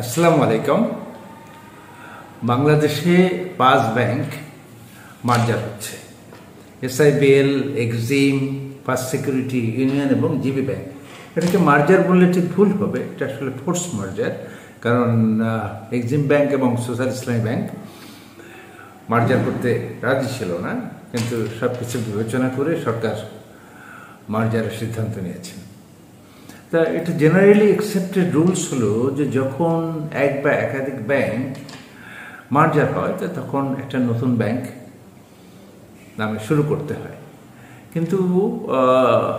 আসসালামু আলাইকুম। বাংলাদেশে 5 ব্যাংক মার্জার হচ্ছে। SIBL, Exim, first security union এবং জিবি ব্যাংক। এটাকে মার্জার বললে ঠিক ভুল হবে, এটা আসলে ফোর্স মার্জার। কারণ এক্সিম ব্যাংক এবং সোশ্যাল ইসলামী ব্যাংক মার্জার করতে রাজি ছিল না, কিন্তু সব কিছু বিবেচনা করে সরকার মার্জারের সিদ্ধান্ত নিয়েছেন। তা এটা জেনারেলি অ্যাকসেপ্টেড রুলস হলো যে যখন এক বা একাধিক ব্যাংক মার্জার হয় তখন একটা নতুন ব্যাংক নামে শুরু করতে হয়। কিন্তু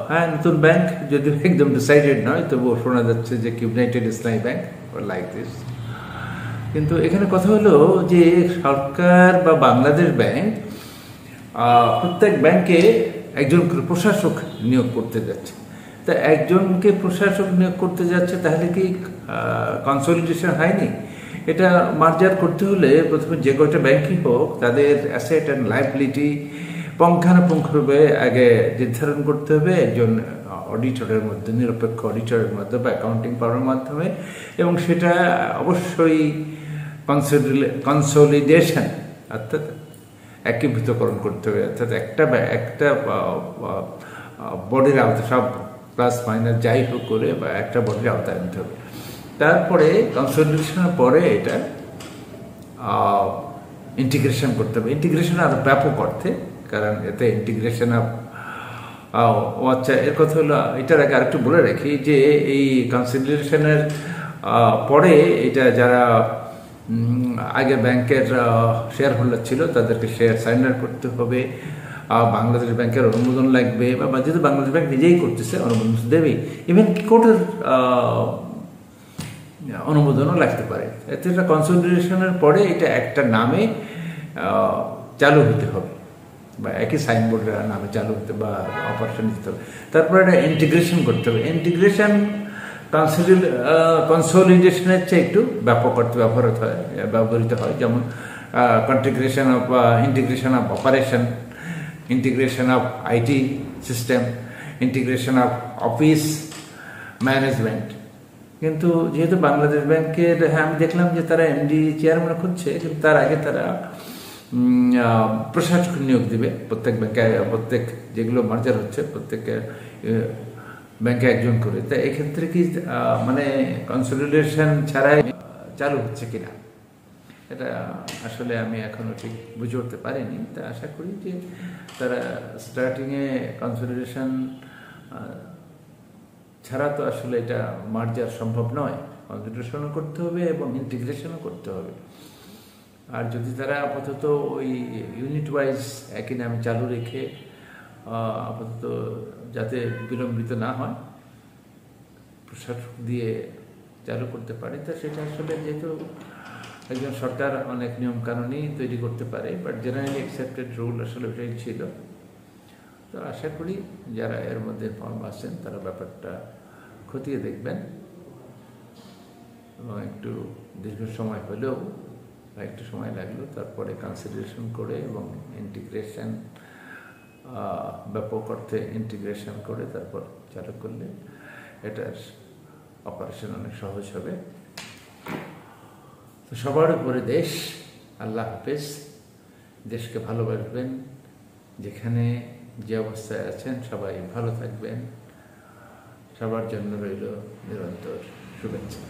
হ্যাঁ, নতুন ব্যাংক যদিও একদম ডিসাইডেড নয়, তবুও শোনা যাচ্ছে যে United Islami bank like this. কিন্তু এখানে কথা হলো যে সরকার বা বাংলাদেশ ব্যাংক প্রত্যেক ব্যাংকে একজন প্রশাসক নিয়োগ করতে যাচ্ছে। তা একজনকে প্রশাসক নিয়োগ করতে যাচ্ছে, তাহলে কি কনসলিডেশন হয়নি? এটা মার্জার করতে হলে প্রথমে যে কয়টা ব্যাংকই হোক তাদের অ্যাসেট অ্যান্ড লায়াবিলিটি পুঙ্খানুপুঙ্খভাবে আগে নির্ধারণ করতে হবে একজন অডিটরের মধ্যে, নিরপেক্ষ অডিটরের মধ্যে বা অ্যাকাউন্টিং পাওয়ার মাধ্যমে, এবং সেটা অবশ্যই কনসলিডেশন অর্থাৎ একীভূতকরণ করতে হবে। অর্থাৎ একটা বডির আওতায় সব প্লাস মাইনাস যাই হোক করে বা একটা বডির আওতায় আনতে হবে। তারপরে কনসলিডেশনের পরে এটা ইন্টিগ্রেশন করতে হবে। ইন্টিগ্রেশন আরো ব্যাপক অর্থে, কারণ এতে ইন্টিগ্রেশন আচ্ছা, এর কথা হলো এটার আগে আরেকটু বলে রাখি যে এই কনসলিডেশনের পরে এটা যারা আগে ব্যাংকের শেয়ার হোল্ডার ছিল তাদেরকে শেয়ার সারেন্ডার করতে হবে, বাংলাদেশ ব্যাংকের অনুমোদন লাগবে, বা যেহেতু বাংলাদেশ ব্যাংক নিজেই করতেছে অনুমোদন দেবেই, ইভেন কোর্টের অনুমোদনও লাগতে পারে। এতে এটা কনসলিডেশনের পরে এটা একটা নামে চালু হতে হবে বা একই সাইনবোর্ডের নামে চালু হতে বা অপারেশন দিতে হবে। তারপরে এটা ইন্টিগ্রেশন করতে হবে। ইন্টিগ্রেশন কনসলিডেশনের চেয়ে একটু ব্যাপক অর্থে ব্যবহৃত হয়, যেমন integration of operation, integration of IT system, integration of office management. কিন্তু যেহেতু বাংলাদেশ ব্যাংকের, হ্যাঁ আমি দেখলাম যে তারা এমডি চেয়ারম্যান খুঁজছে, কিন্তু তার আগে তারা প্রশাসক নিয়োগ দিবে প্রত্যেক ব্যাংকে, প্রত্যেক যেগুলো মার্জার হচ্ছে প্রত্যেক ব্যাংকে একজন করে। তা এক্ষেত্রে কি মানে কনসলিডেশন ছাড়াই চালু হচ্ছে কিনা এটা আসলে আমি এখনো ঠিক বুঝে উঠতে পারিনি। তা আশা করি যে তারা স্টার্টিংয়ে কনসলিডেশন ছাড়া তো আসলে এটা মার্জার সম্ভব নয়, কনসলিডেশনও করতে হবে এবং ইন্টিগ্রেশনও করতে হবে। আর যদি তারা আপাতত ওই ইউনিট ওয়াইজ একই নামে চালু রেখে আপাতত যাতে বিলম্বিত না হয় প্রশাসক দিয়ে চালু করতে পারে, তা সেটা আসলে যেহেতু একজন সরকার অনেক নিয়মকানুনই তৈরি করতে পারে, বাট জেনারেলি অ্যাকসেপ্টেড রুল আসলে ওটাই ছিল। তো আশা করি যারা এর মধ্যে ইনভলভ আছেন তারা ব্যাপারটা খতিয়ে দেখবেন এবং একটু দীর্ঘ সময় হলেও বা একটু সময় লাগলো তারপরে কনসিডারেশন করে এবং ইন্টিগ্রেশন ব্যাপক অর্থে ইন্টিগ্রেশন করে তারপর চালু করলে এটার অপারেশন অনেক সহজ হবে। তো সবার উপরে দেশ। আল্লাহ হাফেজ। দেশকে ভালোবাসবেন, যেখানে যে অবস্থায় আছেন সবাই ভালো থাকবেন। সবার জন্য রইল নিরন্তর শুভেচ্ছা।